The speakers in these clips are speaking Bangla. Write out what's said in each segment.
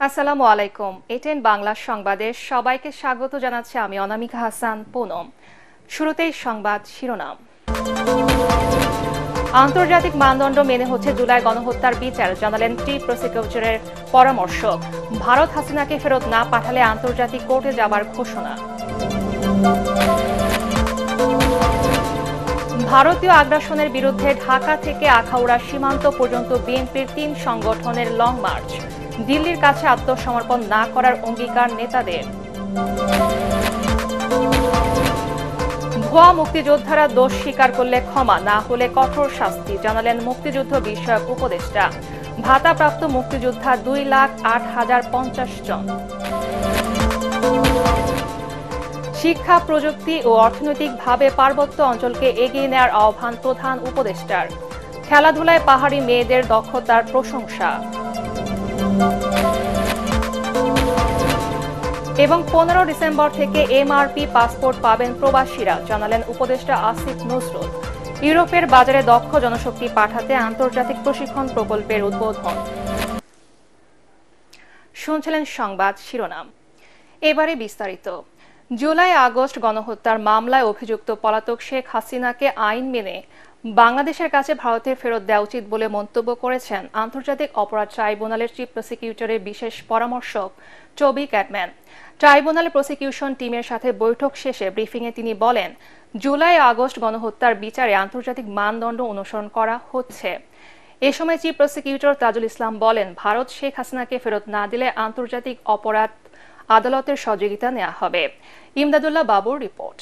আসসালামু আলাইকুম। এটেন বাংলা সংবাদে সবাইকে স্বাগত জানাচ্ছি আমি অনামিকা হাসান পুনম। শুরুতেই সংবাদ শিরোনাম। আন্তর্জাতিক মানদণ্ড মেনে হচ্ছে জুলাই গণহত্যার বিচার, জানালেন চিফ প্রসিকিউটরের পরামর্শক। ভারত হাসিনাকে ফেরত না পাঠালে আন্তর্জাতিক কোর্টে যাবার ঘোষণা। ভারতীয় আগ্রাসনের বিরুদ্ধে ঢাকা থেকে আখাউড়া সীমান্ত পর্যন্ত বিএনপির ৩ সংগঠনের লং মার্চ। দিল্লির কাছে আত্মসমর্পণ না করার অঙ্গীকার নেতাদের। ভুয়া মুক্তিযোদ্ধারা দোষ স্বীকার করলে ক্ষমা, না হলে কঠোর শাস্তি, জানালেন মুক্তিযুদ্ধ বিষয়ক উপদেষ্টা। ভাতাপ্রাপ্ত মুক্তিযোদ্ধা 2,08,050 জন। শিক্ষা, প্রযুক্তি ও অর্থনৈতিকভাবে পার্বত্য অঞ্চলকে এগিয়ে নেওয়ার আহ্বান প্রধান উপদেষ্টার। খেলাধুলায় পাহাড়ি মেয়েদের দক্ষতার প্রশংসা। এবং 15 ডিসেম্বর থেকে এমআরপি পাসপোর্ট পাবেন প্রবাসীরা, জানালেন উপদেষ্টা আসিফ নজরুল। ইউরোপের বাজারে দক্ষ জনশক্তি পাঠাতে আন্তর্জাতিক প্রশিক্ষণ প্রকল্পের উদ্বোধন। শুনছিলেন সংবাদ শিরোনাম, এবারে বিস্তারিত। জুলাই আগস্ট গণহত্যার মামলায় অভিযুক্ত পলাতক শেখ হাসিনাকে আইন মেনে বাংলাদেশের কাছে ভারতে ফেরত দেওয়া উচিত বলে মন্তব্য করেছেন আন্তর্জাতিক অপরাধ ট্রাইব্যুনালের চিফ প্রসিকিউটরের বিশেষ পরামর্শক টবি ক্যাডম্যান। ট্রাইব্যুনাল প্রসিকিউশন টিমের সাথে বৈঠক শেষে ব্রিফিংয়ে তিনি বলেন, জুলাই আগস্ট গণহত্যার বিচারে আন্তর্জাতিক মানদণ্ড অনুসরণ করা হচ্ছে। এ সময় চিফ প্রসিকিউটর তাজুল ইসলাম বলেন, ভারত শেখ হাসিনাকে ফেরত না দিলে আন্তর্জাতিক অপরাধ আদালতের সহযোগিতা নেওয়া হবে। ইমদাদুল্লাহ বাবুর রিপোর্ট।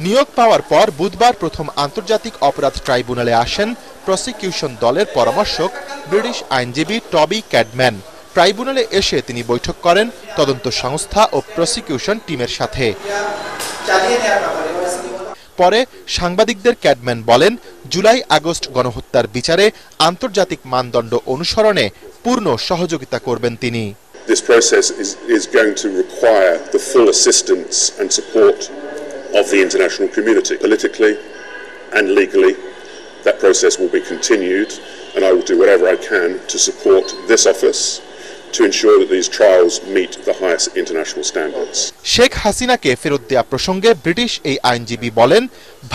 নিয়োগ পাওয়ার পর বুধবার প্রথম আন্তর্জাতিক অপরাধ ট্রাইব্যুনালে আসেন প্রসিকিউশন দলের পরামর্শক ব্রিটিশ আইনজীবী টবি ক্যাডম্যান। ট্রাইব্যুনালে এসে তিনি বৈঠক করেন তদন্ত সংস্থা ও প্রসিকিউশন টিমের সাথে। পরে সাংবাদিকদের ক্যাডম্যান বলেন, জুলাই আগস্ট গণহত্যার বিচারে আন্তর্জাতিক মানদণ্ড অনুসরণে পূর্ণ সহযোগিতা করবেন তিনি। This process is going to require the full assistance and support of the international community. Politically and legally, that process will be continued, and I will do whatever I can to support this office to ensure that these trials meet the highest international standards. Sheikh হাসিনাকে ফেরত দেয়া প্রসঙ্গে ব্রিটিশ এই আইনজীবী বলেন,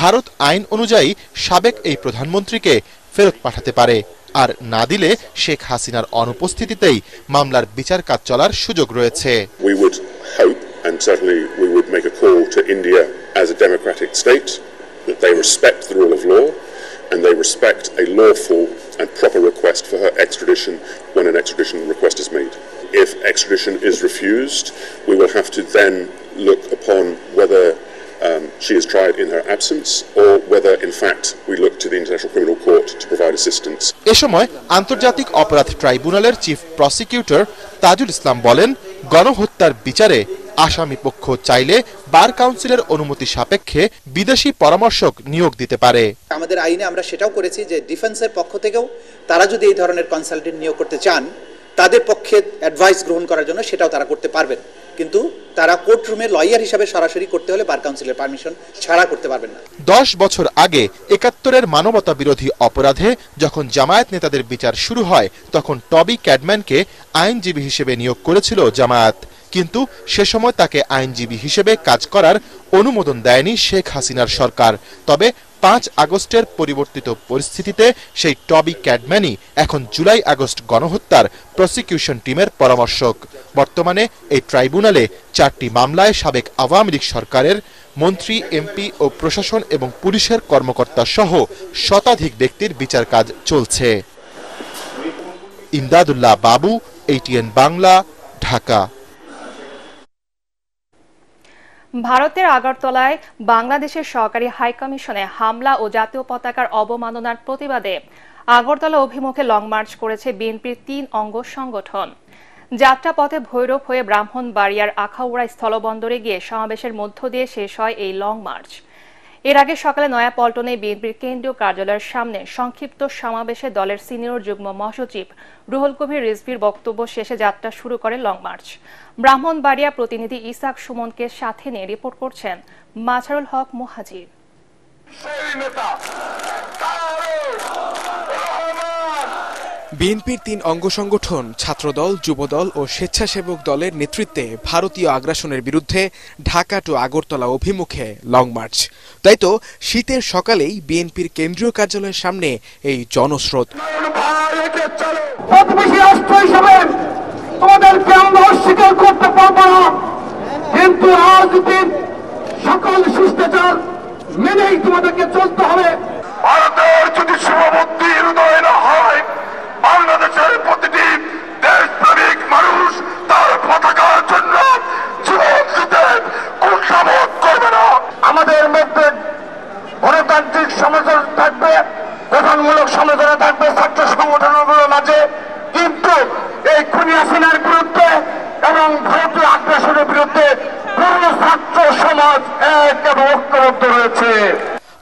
ভারত আইন অনুযায়ী সাবেক এই প্রধানমন্ত্রীকে ফেরত পাঠাতে পারে, আর না দিলে শেখ হাসিনার অনুপস্থিতিতেই মামলার বিচার কাজ চলার সুযোগ রয়েছে। We would hope, and certainly we would make a call to India as a democratic state, that they respect the rule of law and they respect a lawful and proper request for her extradition when an extradition request is made. If extradition is refused, we will have to then look upon whether she is tried in her absence or whether in fact we look to the International Criminal Court to provide assistance. এ সময় আন্তর্জাতিক অপরাধ ট্রাইব্যুনালের চিফ প্রসিকিউটর তাজুল ইসলাম বলেন, গণহত্যার বিচারে আসামি পক্ষ চাইলে বার কাউন্সিলের অনুমতি সাপেক্ষে বিদেশি পরামর্শক নিয়োগ দিতে পারে। আমাদের আইনে আমরা সেটাও করেছি যে ডিফেন্সের পক্ষ থেকেও তারা যদি এই ধরনের কনসালটেন্ট নিয়োগ করতে চান, তাদের পক্ষে অ্যাডভাইস গ্রহণ করার জন্য সেটাও তারা করতে পারবেন, কিন্তু তারা কোর্ট রুমে লয়ার হিসাবে সরাসরি করতে হলে বার কাউন্সিলের পারমিশন ছাড়া করতে পারবেন না। 10 বছর আগে ৭১-এর মানবতা বিরোধী অপরাধে যখন জামায়াত নেতাদের বিচার শুরু হয়, তখন টবি ক্যাডম্যানকে আইনজীবী হিসেবে নিয়োগ করেছিল জামায়াত, কিন্তু সে সময় তাকে আইনজীবী হিসেবে কাজ করার অনুমোদন দেয়নি শেখ হাসিনার সরকার। তবে 5 আগস্টের পরিবর্তিত পরিস্থিতিতে সেই টবি ক্যাডম্যানই এখন জুলাই আগস্ট গণহত্যার প্রসিকিউশন টিমের পরামর্শক। বর্তমানে এই ট্রাইব্যুনালে 4টি মামলায় সাবেক আওয়ামী লীগ সরকারের মন্ত্রী, এমপি ও প্রশাসন এবং পুলিশের কর্মকর্তা সহ শতাধিক ব্যক্তির বিচার কাজ চলছে। ইমদাদুল্লাহ বাবু, এটিএন বাংলা, ঢাকা। ভারতের আগরতলায় বাংলাদেশের সহকারী হাইকমিশনে হামলা ও জাতীয় পতাকার অবমাননার প্রতিবাদে আগরতলা অভিমুখে লং মার্চ করেছে বিএনপির 3 অঙ্গ সংগঠন। যাত্রাপথে ভৈরব হয়ে ব্রাহ্মণবাড়িয়ার আখাউড়া স্থলবন্দরে গিয়ে সমাবেশের মধ্য দিয়ে শেষ হয় এই লং মার্চ। এর আগে সকালে নয়াপল্টনে বিএনপির কেন্দ্রীয় কার্যালয়ের সামনে সংক্ষিপ্ত সমাবেশে দলের সিনিয়র যুগ্ম মহাসচিব রুহুল কবির রিজভীর বক্তব্য শেষে যাত্রা শুরু করে লং মার্চ। ব্রাহ্মণবাড়িয়া প্রতিনিধি ইসাক সুমনকে সাথে নিয়ে রিপোর্ট করছেন মাছারুল হক মুহাজির। বিএনপির ৩ অঙ্গ সংগঠন ছাত্রদল, যুবদল ও স্বেচ্ছাসেবক দলের নেতৃত্বে ভারতীয় আগ্রাসনের বিরুদ্ধে ঢাকা টু আগরতলা অভিমুখে লং মার্চ। তাই তো শীতের সকালেই বিএনপির কেন্দ্রীয় কার্যালয়ের সামনে এই জনস্রোত। প্রতিবেশী রাষ্ট্র হিসেবে তোমাদেরকে আমরা অস্বীকার করতে পারবো না, কিন্তু রাজনীতির সকল শিষ্টাচার মেনেই তোমাদেরকে চলতে হবে। ভারতের যদি শুভবুদ্ধি হৃদয় না হয়, বাংলাদেশের প্রতিটি দেশপ্রেমিক মানুষ তার পতাকার জন্য জীবন দিতে কুণ্ঠাবোধ করবে না। আমাদের মধ্যে গণতান্ত্রিক সমালোচনা থাকবে, গঠনমূলক সমালোচনা থাকবে ছাত্র সংগঠনগুলোর মাঝে, কিন্তু এই খুনি হাসিনার বিরুদ্ধে এবং ভারতীয় আগ্রাসনের বিরুদ্ধে পুরো ছাত্র সমাজ এক এবং ঐক্যবদ্ধ রয়েছে।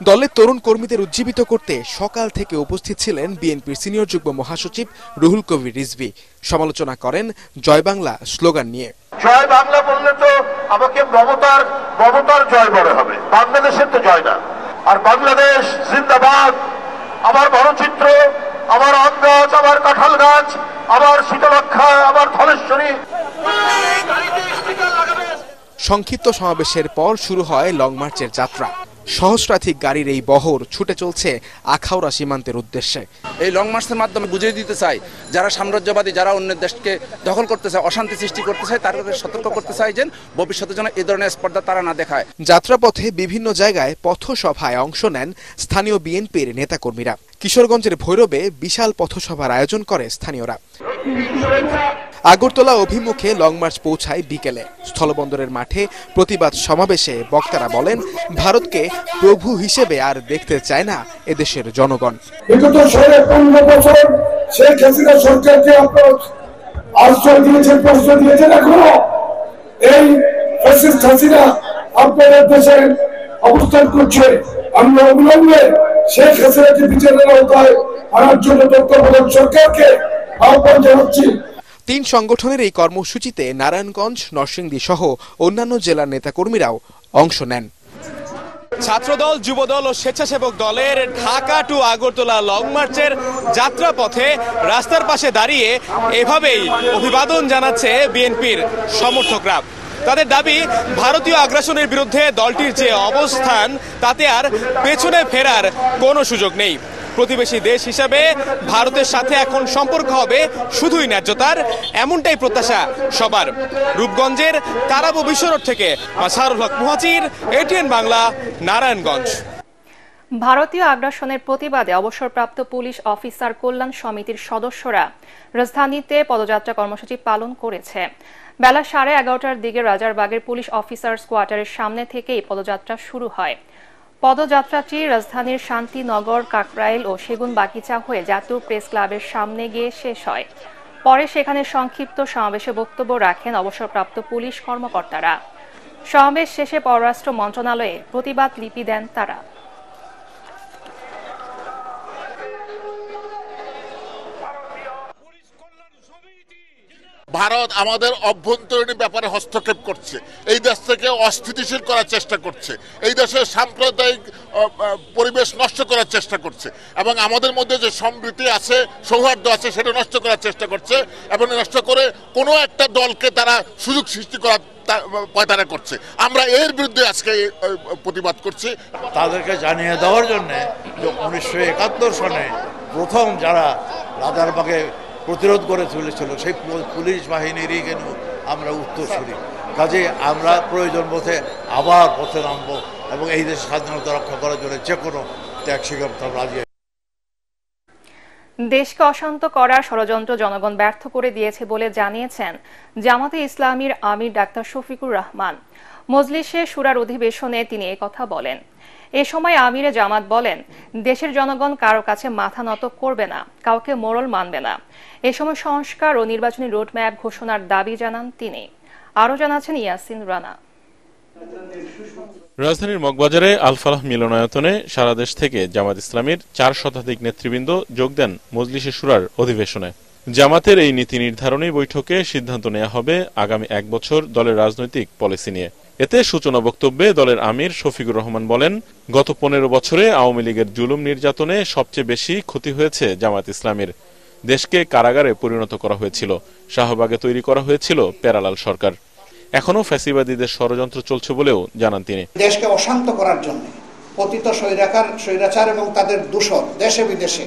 দলের তরুণ কর্মীদের উজ্জীবিত করতে সকাল থেকে উপস্থিত ছিলেন বিএনপির সিনিয়র যুগ্ম মহাসচিব রুহুল কবির রিজভী। সমালোচনা করেন জয় বাংলা স্লোগান নিয়ে। জয় বাংলা বললে তো আমাকে মমতার জয় বড় হবে, বাংলাদেশের তো জয় না। আর বাংলাদেশ জিন্দাবাদ, আমার বড়চিত্র, আমার আম গাছ, আমার কাঁঠাল গাছ, আমার শীতলক্ষা, আমার ধলেশ্বরী। সংক্ষিপ্ত সমাবেশের পর শুরু হয় লং মার্চের যাত্রা। সহস্রাধিক গাড়ির এই বহর ছুটে চলছে আখাউড়া সীমান্তের উদ্দেশ্যে। এই লং মার্চের মাধ্যমে বুঝিয়ে দিতে চাই, যারা সাম্রাজ্যবাদী, যারা অন্যের দেশকে দখল করতে চায়, অশান্তি সৃষ্টি করতে চায়, তাদের সতর্ক করতে চাই যে ভবিষ্যতে যেন এই ধরনের স্পর্ধা তারা না দেখায়। যাত্রাপথে বিভিন্ন জায়গায় পথসভায় অংশ নেন স্থানীয় বিএনপির নেতাকর্মীরা। কিশোরগঞ্জের ভৈরবে বিশাল পথসভার আয়োজন করে স্থানীয়রা। আগরতলা অভিমুখে লং মার্চ পৌঁছায় বিকেলে। স্থলবন্দরের মাঠে প্রতিবাদ সমাবেশে বক্তারা বলেন, ভারতকে প্রভু হিসেবে আর দেখতে চায় না এদেশের জনগণ। বিগত 15 বছর শেখ হাসিনা সরকারকে আপনারা আশ্রয় দিয়েছেন, প্রশ্রয় দিয়েছেন, এখনো এই ফ্যাসিস্ট হাসিনা আপনাদের দেশে অবস্থান করছে। আমরা অবিলম্বে শেখ হাসিনাকে বিচারের আওতায় আনার জন্য তত্ত্বাবধায়ক সরকারকে আহ্বান জানাচ্ছি। 3 সংগঠনের এই কর্মসূচিতে নারায়ণগঞ্জ, নরসিংদী সহ অন্যান্য জেলার নেতাকর্মীরাও অংশ নেন। ছাত্রদল, যুবদল ও স্বেচ্ছাসেবক দলের ঢাকা টু আগরতলা লং মার্চের যাত্রাপথে রাস্তার পাশে দাঁড়িয়ে এভাবেই অভিবাদন জানাচ্ছে বিএনপির সমর্থকরা। তাদের দাবি, ভারতীয় আগ্রাসনের বিরুদ্ধে দলটির যে অবস্থান, তাতে আর পেছনে ফেরার কোনো সুযোগ নেই। প্রতিবেশী দেশ হিসাবে ভারতের সাথে এখন সম্পর্ক হবে শুধুই ন্যায্যতার, এমনটাই প্রত্যাশা সবার। রূপগঞ্জের তারাবো বিশ্বরোড থেকে মাসারুল হক মুহাজির, এটিএন বাংলা, নারায়ণগঞ্জ। ভারতীয় আগ্রাসনের প্রতিবাদে অবসরপ্রাপ্ত পুলিশ অফিসার কল্যাণ সমিতির সদস্যরা রাজধানীতে পদযাত্রা কর্মসূচি পালন করেছে। বেলা 11:30টার দিকে রাজারবাগের পুলিশ অফিসার্স কোয়ার্টারের সামনে থেকে এই পদযাত্রা শুরু হয়। পদযাত্রাটি রাজধানীর শান্তিনগর, কাকরাইল ও সেগুনবাগিচা হয়ে জাতীয় প্রেস ক্লাবের সামনে গিয়ে শেষ হয়। পরে সেখানে সংক্ষিপ্ত সমাবেশে বক্তব্য রাখেন অবসরপ্রাপ্ত পুলিশ কর্মকর্তারা। সমাবেশ শেষে পররাষ্ট্র মন্ত্রণালয়ে প্রতিবাদ লিপি দেন তারা। ভারত আমাদের অভ্যন্তরীণ ব্যাপারে হস্তক্ষেপ করছে, এই দেশ থেকে অস্থিতিশীল করার চেষ্টা করছে, এই দেশের সাম্প্রদায়িক পরিবেশ নষ্ট করার চেষ্টা করছে এবং আমাদের মধ্যে যে সম্প্রীতি আছে, সৌহার্দ্য আছে, সেটা নষ্ট করার চেষ্টা করছে এবং নষ্ট করে কোনো একটা দলকে তারা সুযোগ সৃষ্টি করার পয়তারা করছে। আমরা এর বিরুদ্ধে আজকে প্রতিবাদ করছি। তাদেরকে জানিয়ে দেওয়ার জন্যে 1971 সনে প্রথম যারা রাজারবাগে প্রতিরোধ করে তুলেছিল, সেই পুলিশ বাহিনীরই কিন্তু আমরা উত্তরসূরি। কাজে আমরা প্রয়োজন বোধে আবার পথে নামব এবং এই দেশের স্বাধীনতা রক্ষা করার জন্য যে কোনো ত্যাগ স্বীকার করতে রাজি। দেশকে অশান্ত করার ষড়যন্ত্র জনগণ ব্যর্থ করে দিয়েছে বলে জানিয়েছেন জামাতে ইসলামীর আমির ডাক্তার শফিকুর রহমান। মজলিসে শুরার অধিবেশনে তিনি একথা বলেন। এ সময় আমিরে জামাত বলেন, দেশের জনগণ কারো কাছে মাথা নত করবে না, কাউকে মোড়ল মানবে না। এ সময় সংস্কার ও নির্বাচনী রোডম্যাপ ঘোষণার দাবি জানান তিনি। আরও জানাচ্ছেন ইয়াসিন রানা। রাজধানীর মগবাজারে আল ফালাহ মিলনায়তনে সারা দেশ থেকে জামাত ইসলামীর 4 শতাধিক নেতৃবৃন্দ যোগ দেন মজলিসে শুরার অধিবেশনে। জামাতের এই নীতি নির্ধারণী বৈঠকে সিদ্ধান্ত নেওয়া হবে আগামী 1 বছর দলের রাজনৈতিক পলিসি নিয়ে। এতে সূচনা বক্তব্যে দলের আমির শফিকুর রহমান বলেন, গত 15 বছরে আওয়ামী লীগের জুলুম নির্যাতনে সবচেয়ে বেশি ক্ষতি হয়েছে জামাত ইসলামীর। দেশকে কারাগারে পরিণত করা হয়েছিল, শাহবাগে তৈরি করা হয়েছিল প্যারালাল সরকার। এখনো ফ্যাসিবাদীদের ষড়যন্ত্র চলছে বলেও জানান তিনি। দেশকে অশান্ত করার জন্য পতিত স্বৈরাচার এবং তাদের দূষর দেশে বিদেশে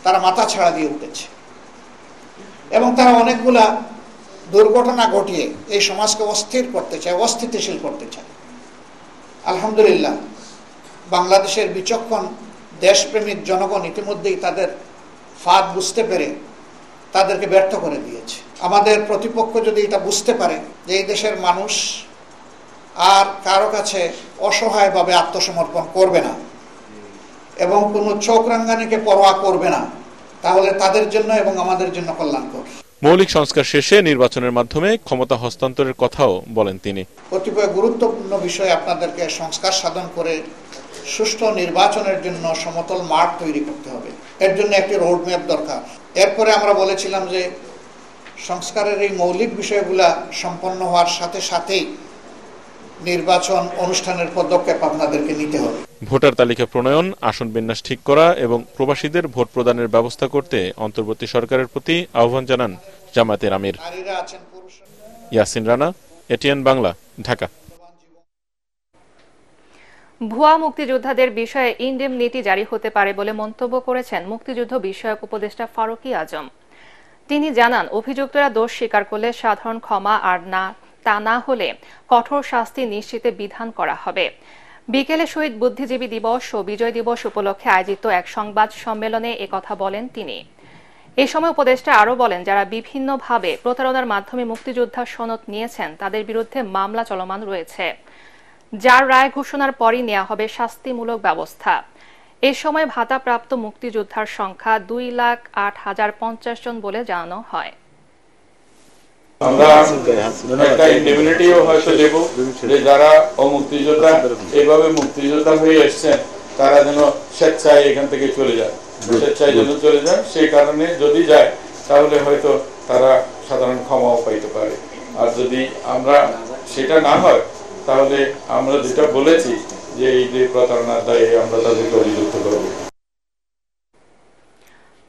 তারা মাথা ছাড়া দিয়ে উঠেছে এবং তারা অনেকগুলা দুর্ঘটনা ঘটিয়ে এই সমাজকে অস্থির করতে চায়, অস্থিতিশীল করতে চায়। আলহামদুলিল্লাহ, বাংলাদেশের বিচক্ষণ দেশপ্রেমিক জনগণ ইতিমধ্যেই তাদের ফাঁদ বুঝতে পেরে তাদেরকে ব্যর্থ করে দিয়েছে। আমাদের প্রতিপক্ষ যদি এটা বুঝতে পারে যে এই দেশের মানুষ আর কারো কাছে অসহায়ভাবে আত্মসমর্পণ করবে না এবং কোনো চোখ রাঙ্গানিকে পরোয়া করবে না, তাহলে তাদের জন্য এবং আমাদের জন্য কল্যাণকর। মৌলিক সংস্কার শেষে নির্বাচনের মাধ্যমে ক্ষমতা হস্তান্তরের কথাও বলেন তিনি। কতিপয় গুরুত্বপূর্ণ বিষয়ে আপনাদেরকে সংস্কার সাধন করে সুষ্ঠু নির্বাচনের জন্য সমতল মাঠ তৈরি করতে হবে। এর জন্য একটি রোডম্যাপ দরকার। এরপরে আমরা বলেছিলাম যে সংস্কারের এই মৌলিক বিষয়গুলা সম্পন্ন হওয়ার সাথে সাথেই নির্বাচন অনুষ্ঠানের পদক্ষেপ আপনাদেরকে নিতে হবে। ভোটার তালিকা প্রণয়ন, আসন বিন্যাস ঠিক করা এবং প্রবাসীদের ভোট প্রদানের ব্যবস্থা করতে অন্তর্বর্তী সরকারের প্রতি আহ্বান জানান জামায়াতের আমির। ইয়াসিন রানা, এটিএন বাংলা, ঢাকা। ভুয়া মুক্তিযোদ্ধাদের বিষয়ে ইনডেমনিটি জারি হতে পারে বলে মন্তব্য করেছেন মুক্তিযুদ্ধ বিষয়ক উপদেষ্টা ফারুকী আজম। তিনি জানান, অভিযুক্তরা দোষ স্বীকার করলে সাধারণ ক্ষমা আর তা না হলে কঠোর শাস্তি নিশ্চিতে বিধান করা হবে। বিকেলে শহীদ বুদ্ধিজীবী দিবস ও বিজয় দিবস উপলক্ষে আয়োজিত এক সংবাদ সম্মেলনে একথা বলেন তিনি। এ সময় উপদেষ্টা আরও বলেন, যারা বিভিন্নভাবে প্রতারণার মাধ্যমে মুক্তিযোদ্ধা সনদ নিয়েছেন তাদের বিরুদ্ধে মামলা চলমান রয়েছে, যার রায় ঘোষণার পরই নেওয়া হবে শাস্তিমূলক ব্যবস্থা। এ সময় ভাতাপ্রাপ্ত মুক্তিযোদ্ধার সংখ্যা 2,08,050 জন বলে জানানো হয়। আমরা একটা ইন্ডেমনিটিও হয়তো দেব যে যারা মুক্তিযোদ্ধা এইভাবে মুক্তিযোদ্ধা হয়ে এসছেন তারা যেন স্বেচ্ছায় এখান থেকে চলে যায়, স্বেচ্ছায় যেন চলে যায়। সেই কারণে যদি যায় তাহলে হয়তো তারা সাধারণ ক্ষমাও পাইতে পারে। আর যদি আমরা সেটা না হয় তাহলে আমরা যেটা বলেছি যে এই যে প্রতারণার দায়ে আমরা তাদেরকে অভিযুক্ত করব।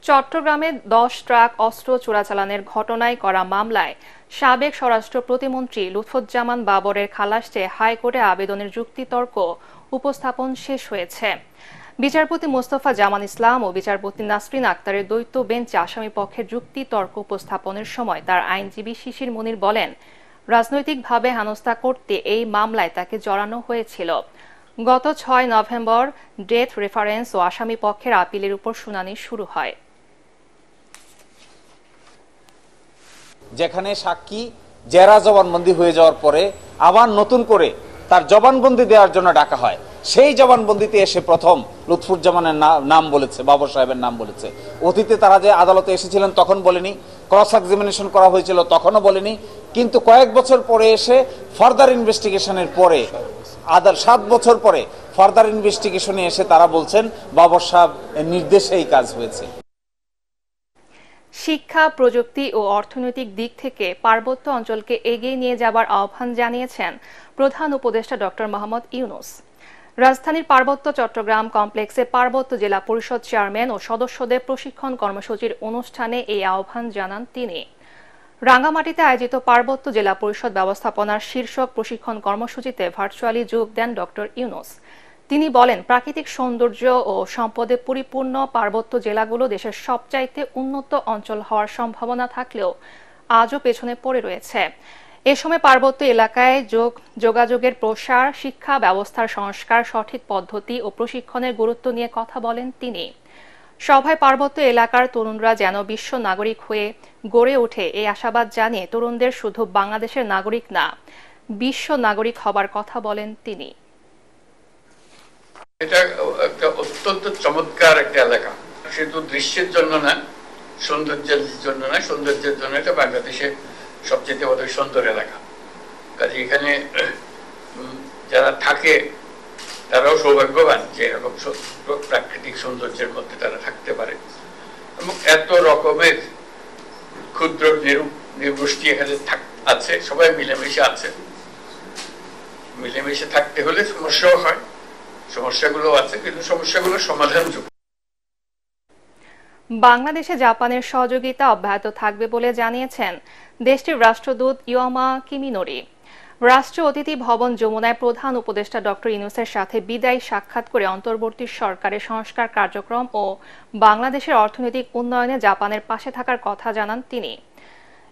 চট্টগ্রামে 10 ট্রাক অস্ত্র চোরাচালানের ঘটনায় করা মামলায় সাবেক স্বরাষ্ট্র প্রতিমন্ত্রী লুৎফুজ্জামান বাবরের খালাস চেয়ে হাইকোর্টে আবেদনের যুক্তিতর্ক উপস্থাপন শেষ হয়েছে। বিচারপতি মোস্তফা জামান ইসলাম ও বিচারপতি নাসরিন আক্তারের দ্বৈত বেঞ্চে আসামি পক্ষের যুক্তিতর্ক উপস্থাপনের সময় তার আইনজীবী শিশির মুনির বলেন, রাজনৈতিকভাবে হেনস্থা করতে এই মামলায় তাকে জড়ানো হয়েছিল। গত 6 নভেম্বর ডেথ রেফারেন্স ও আসামি পক্ষের আপিলের উপর শুনানি শুরু হয়। যেখানে সাক্ষী জেরা জবানবন্দি হয়ে যাওয়ার পরে আবার নতুন করে তার জবানবন্দি দেওয়ার জন্য ডাকা হয়, সেই জবানবন্দিতে এসে প্রথম লুৎফুজ্জামানের নাম বলেছে, বাবর সাহেবের নাম বলেছে। অতীতে তারা যে আদালতে এসেছিলেন তখন বলেনি, ক্রস এক্সামিনেশন করা হয়েছিল তখনও বলেনি, কিন্তু কয়েক বছর পরে এসে ফার্দার ইনভেস্টিগেশনের পরে 7 বছর পরে ফার্দার ইনভেস্টিগেশনে এসে তারা বলছেন বাবর সাহেব নির্দেশে এই কাজ হয়েছে। শিক্ষা, প্রযুক্তি ও অর্থনৈতিক দিক থেকে পার্বত্য অঞ্চলকে এগিয়ে নিয়ে যাবার আহ্বান জানিয়েছেন প্রধান উপদেষ্টা ডক্টর মোহাম্মদ ইউনূস। রাজধানীর পার্বত্য চট্টগ্রাম কমপ্লেক্সে পার্বত্য জেলা পরিষদ চেয়ারম্যান ও সদস্যদের প্রশিক্ষণ কর্মসূচির অনুষ্ঠানে এই আহ্বান জানান তিনি। রাঙ্গামাটিতে আয়োজিত পার্বত্য জেলা পরিষদ ব্যবস্থাপনার শীর্ষক প্রশিক্ষণ কর্মসূচিতে ভার্চুয়ালি যোগ দেন ডক্টর ইউনূস। তিনি বলেন, প্রাকৃতিক সৌন্দর্য ও সম্পদে পরিপূর্ণ পার্বত্য জেলাগুলো দেশের সবচাইতে উন্নত অঞ্চল হওয়ার সম্ভাবনা থাকলেও আজও পেছনে পড়ে রয়েছে। এ সময় পার্বত্য এলাকায় যোগাযোগের প্রসার, শিক্ষা ব্যবস্থার সংস্কার, সঠিক পদ্ধতি ও প্রশিক্ষণের গুরুত্ব নিয়ে কথা বলেন তিনি। সভায় পার্বত্য এলাকার তরুণরা যেন বিশ্ব নাগরিক হয়ে গড়ে ওঠে এই আশাবাদ জানিয়ে তরুণদের শুধু বাংলাদেশের নাগরিক না, বিশ্ব নাগরিক হবার কথা বলেন তিনি। এটা একটা অত্যন্ত চমৎকার একটা এলাকা, শুধু দৃশ্যের জন্য না, সৌন্দর্যের জন্য না, সৌন্দর্যের জন্য এটা বাংলাদেশের সবচেয়ে বড় সুন্দর এলাকা। কাজে এখানে যারা থাকে তারাও সৌভাগ্যবান যে এরকম প্রাকৃতিক সৌন্দর্যের মধ্যে তারা থাকতে পারে এবং এত রকমের ক্ষুদ্র নৃগোষ্ঠী এখানে আছে, সবাই মিলেমিশে আছে। মিলেমিশে থাকতে হলে সমস্যাও হয়, সমস্যাগুলো আছে, কিন্তু সমস্যাগুলো সমাধানযোগ্য। বাংলাদেশে জাপানের সহযোগিতা অব্যাহত থাকবে বলে জানিয়েছেন দেশটির রাষ্ট্রদূত ইয়োমা কিমিনোরি। রাষ্ট্রীয় অতিথি ভবন যমুনায় প্রধান উপদেষ্টা ডক্টর ইউনূসের সাথে বিদায়ী সাক্ষাৎ করে অন্তর্বর্তী সরকারের সংস্কার কার্যক্রম ও বাংলাদেশের অর্থনৈতিক উন্নয়নে জাপানের পাশে থাকার কথা জানান তিনি।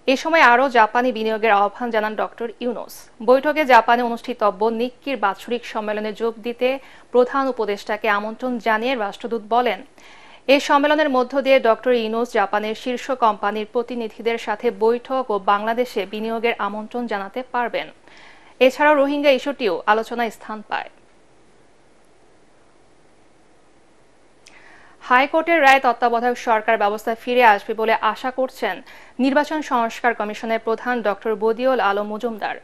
এ সময় আরও জাপানি বিনিয়োগের আহ্বান জানান ডক্টর ইউনূস। বৈঠকে জাপানে অনুষ্ঠিতব্য নিক্কির বাৎসরিক সম্মেলনে যোগ দিতে প্রধান উপদেষ্টাকে আমন্ত্রণ জানিয়ে রাষ্ট্রদূত বলেন, এই সম্মেলনের মধ্য দিয়ে ডক্টর ইউনূস জাপানের শীর্ষ কোম্পানির প্রতিনিধিদের সাথে বৈঠক ও বাংলাদেশে বিনিয়োগের আমন্ত্রণ জানাতে পারবেন। এছাড়াও রোহিঙ্গা ইস্যুটিও আলোচনায় স্থান পায়। হাইকোর্টের রায় তত্ত্বাবধায়ক সরকার ব্যবস্থা ফিরে আসবে বলে আশা করছেন নির্বাচন সংস্কার কমিশনের প্রধান ডক্টর বদিউল আলম মজুমদার।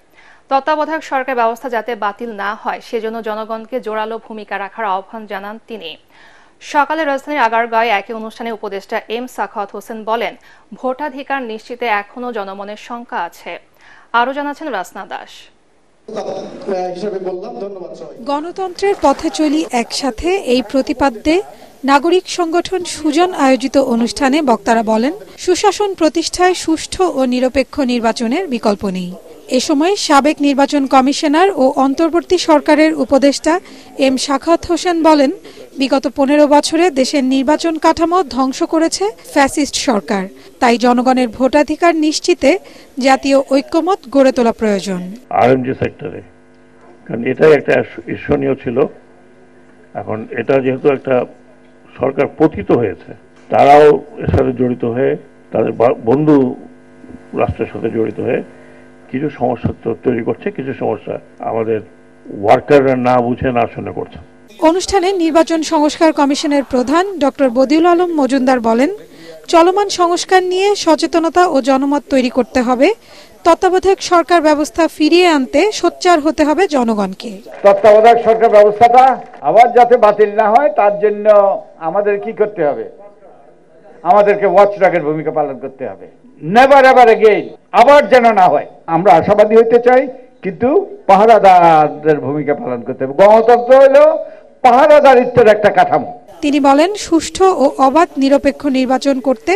তত্ত্বাবধায়ক সরকার ব্যবস্থা যাতে বাতিল না হয় সেজন্য জনগণকে জোরালো ভূমিকা রাখার আহ্বান জানান তিনি। সকালে রাজধানীর আগারগাঁয়ে এক অনুষ্ঠানে উপদেষ্টা এম সাখাওয়াত হোসেন বলেন, ভোটাধিকার নিশ্চিতে এখনও জনমনের শঙ্কা আছে। আরও জানাচ্ছেন রাসনা দাস। গণতন্ত্রের পথে চলি একসাথে এই প্রতিপাদ্যে নাগরিক সংগঠন সুজন আয়োজিত অনুষ্ঠানে বক্তারা বলেন, সুশাসন প্রতিষ্ঠায় সুষ্ঠু ও নিরপেক্ষ নির্বাচনের বিকল্প নেই। এ সময় সাবেক নির্বাচন কমিশনার ও অন্তর্বর্তী সরকারের উপদেষ্টা এম সাখাওয়াত হোসেন বলেন, বিগত 15 বছরে দেশের নির্বাচন কাঠামো ধ্বংস করেছে ফ্যাসিস্ট সরকার। তাই জনগণের ভোটাধিকার নিশ্চিতে জাতীয় ঐক্যমত গড়ে তোলা প্রয়োজন। আরএমজি সেক্টরে, কারণ এটাই একটা ঈর্ষণীয় ছিল। এখন এটা যেহেতু একটা সরকার পতিত হয়েছে, তারাও এর সাথে জড়িত হয়ে, তাদের বন্ধু রাষ্ট্রের সাথে জড়িত হয়ে কিছু সমস্যা তৈরি করছে, কিছু সমস্যা আমাদের ওয়ার্কাররা না বুঝে না শুনে করছে। অনুষ্ঠানে নির্বাচন সংস্কার কমিশনের প্রধান ডক্টর বদিউল আলম মজুমদার বলেন, চলমান সংস্কার নিয়ে সচেতনতা ও জনমত তৈরি করতে হবে। তত্ত্বাবধায়ক সরকার ব্যবস্থা ফিরিয়ে আনতে সোচ্চার হতে হবে জনগণকে। তত্ত্বাবধায়ক সরকার ব্যবস্থাটা আবার যাতে বাতিল না হয় তার জন্য আমাদের কি করতে হবে? আমাদেরকে ওয়াচডগের ভূমিকা পালন করতে হবে। নেভার এভার এগেইন, আবার যেন না হয়। আমরা আশাবাদী হইতে চাই, কিন্তু পাহারাদারদের ভূমিকা পালন করতে হবে। গণতন্ত্র হলো পাহারাদারিত্বের একটা কাঠামো। তিনি বলেন, সুষ্ঠু ও অবাধ নিরপেক্ষ নির্বাচন করতে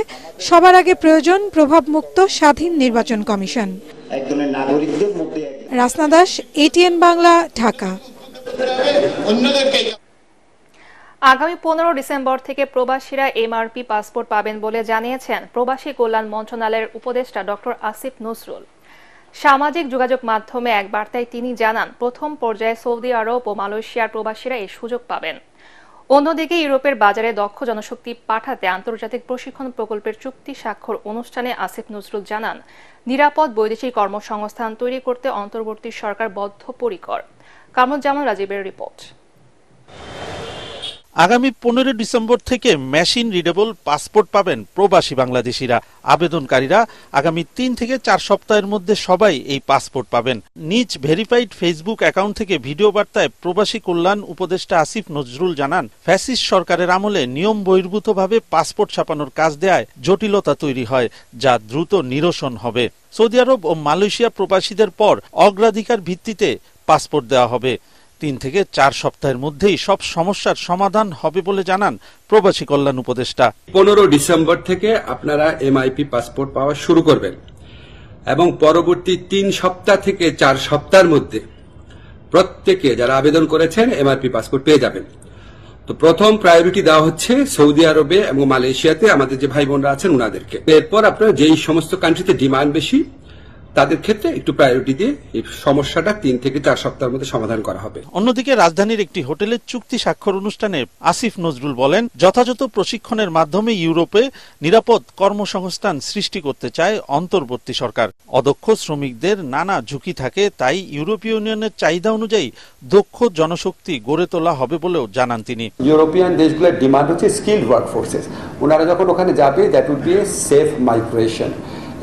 সবার আগে প্রয়োজন প্রভাবমুক্ত স্বাধীন নির্বাচন কমিশন। একজনের নাগরিকদের মধ্যে রাসনা দাস, এটিএন বাংলা, ঢাকা। আগামী 15 ডিসেম্বর থেকে প্রবাসীরা এমআরপি পাসপোর্ট পাবেন বলে জানিয়েছেন প্রবাসী কল্যাণ মন্ত্রণালয়ের উপদেষ্টা ডক্টর আসিফ নজরুল। সামাজিক যোগাযোগ মাধ্যমে এক বার্তায় তিনি জানান, প্রথম পর্যায়ে সৌদি আরব ও মালয়েশিয়ার প্রবাসীরা এই সুযোগ পাবেন। অন্যদিকে ইউরোপের বাজারে দক্ষ জনশক্তি পাঠাতে আন্তর্জাতিক প্রশিক্ষণ প্রকল্পের চুক্তি স্বাক্ষর অনুষ্ঠানে আসিফ নজরুল জানান, নিরাপদ বৈদেশিক কর্মসংস্থান তৈরি করতে অন্তর্বর্তী সরকার বদ্ধপরিকর। কামরুজ্জামান রাজীবের রিপোর্ট। আগামী 15 ডিসেম্বর থেকে মেশিন রিডেবল পাসপোর্ট পাবেন প্রবাসী বাংলাদেশিরা। আবেদনকারীরা আগামী 3 থেকে 4 সপ্তাহের মধ্যে সবাই এই পাসপোর্ট পাবেন। নিজ ভেরিফাইড ফেসবুক অ্যাকাউন্ট থেকে ভিডিও বার্তায় প্রবাসী কল্যাণ উপদেষ্টা আসিফ নজরুল জানান, ফ্যাসিস্ট সরকারের আমলে নিয়ম বহির্ভূতভাবে পাসপোর্ট ছাপানোর কাজ দেয়ায় জটিলতা তৈরি হয়, যা দ্রুত নিরসন হবে। সৌদি আরব ও মালয়েশিয়া প্রবাসীদের পর অগ্রাধিকার ভিত্তিতে পাসপোর্ট দেওয়া হবে। 3 থেকে 4 সপ্তাহের মধ্যেই সব সমস্যার সমাধান হবে বলে জানান প্রবাসী কল্যাণ উপদেষ্টা। 15 ডিসেম্বর থেকে আপনারা এমআইপি পাসপোর্ট পাওয়া শুরু করবেন এবং পরবর্তী 3 সপ্তাহ থেকে 4 সপ্তাহের মধ্যে প্রত্যেকে যারা আবেদন করেছেন এমআইপি পাসপোর্ট পেয়ে যাবেন। তো প্রথম প্রায়োরিটি দেওয়া হচ্ছে সৌদি আরবে এবং মালয়েশিয়াতে আমাদের যে ভাই বোনরা আছেন ওনাদেরকে। এরপর আপনারা যেই সমস্ত কান্ট্রিতে ডিমান্ড বেশি তাদের ক্ষেত্রে একটু প্রায়োরিটি দিয়ে এই সমস্যাটা 3 থেকে 4 সপ্তাহের মধ্যে সমাধান করা হবে। অন্যদিকে রাজধানীর একটি হোটেলের চুক্তি স্বাক্ষর অনুষ্ঠানে আসিফ নজরুল বলেন, যথাযথ প্রশিক্ষণের মাধ্যমে ইউরোপে নিরাপদ কর্মসংস্থান সৃষ্টি করতে চায় অন্তর্বর্তী সরকার। অদক্ষ শ্রমিকদের নানা ঝুঁকি থাকে, তাই ইউরোপীয় ইউনিয়নের চাহিদা অনুযায়ী দক্ষ জনশক্তি গড়ে তোলা হবে বলেও জানান তিনি। ইউরোপিয়ান দেশগুলোর ডিমান্ড হচ্ছে স্কিলড ওয়ার্কফোর্সেস। ওনারা যখন ওখানে যাবে that would be a safe migration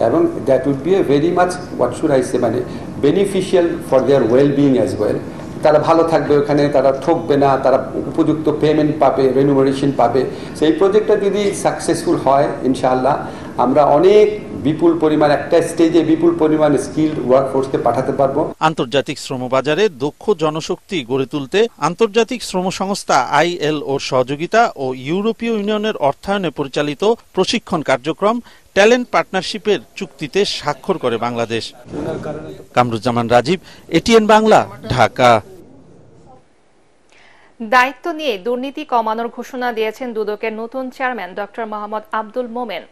এবং that would be a very much what should I say মানে beneficial for their well being as well. তারা ভালো থাকবে ওখানে, তারা ঠকবে না, তারা উপযুক্ত পেমেন্ট পাবে, রেনুমারেশন পাবে। সেই প্রজেক্টটা যদি সাকসেসফুল হয় ইনশাআল্লাহ আমরা অনেক বিপুল পরিমাণ একটা স্টেজে বিপুল পরিমাণ স্কিলড ওয়ার্কফোর্সকে পাঠাতে পারবো। আন্তর্জাতিক শ্রমবাজারে দক্ষ জনশক্তি গড়ে তুলতে আন্তর্জাতিক শ্রম সংস্থা ILOর সহযোগিতা ও ইউরোপীয় ইউনিয়নের অর্থায়নে পরিচালিত প্রশিক্ষণ কার্যক্রম ট্যালেন্ট পার্টনারশিপের চুক্তিতে স্বাক্ষর করে বাংলাদেশ। কামরুজ্জামান রাজীব, ATN বাংলা, ঢাকা। দায়িত্ব নিয়ে দুর্নীতি কমানোর ঘোষণা দিয়েছেন দুদকের নতুন চেয়ারম্যান ডক্টর মোহাম্মদ আব্দুল মোমেন।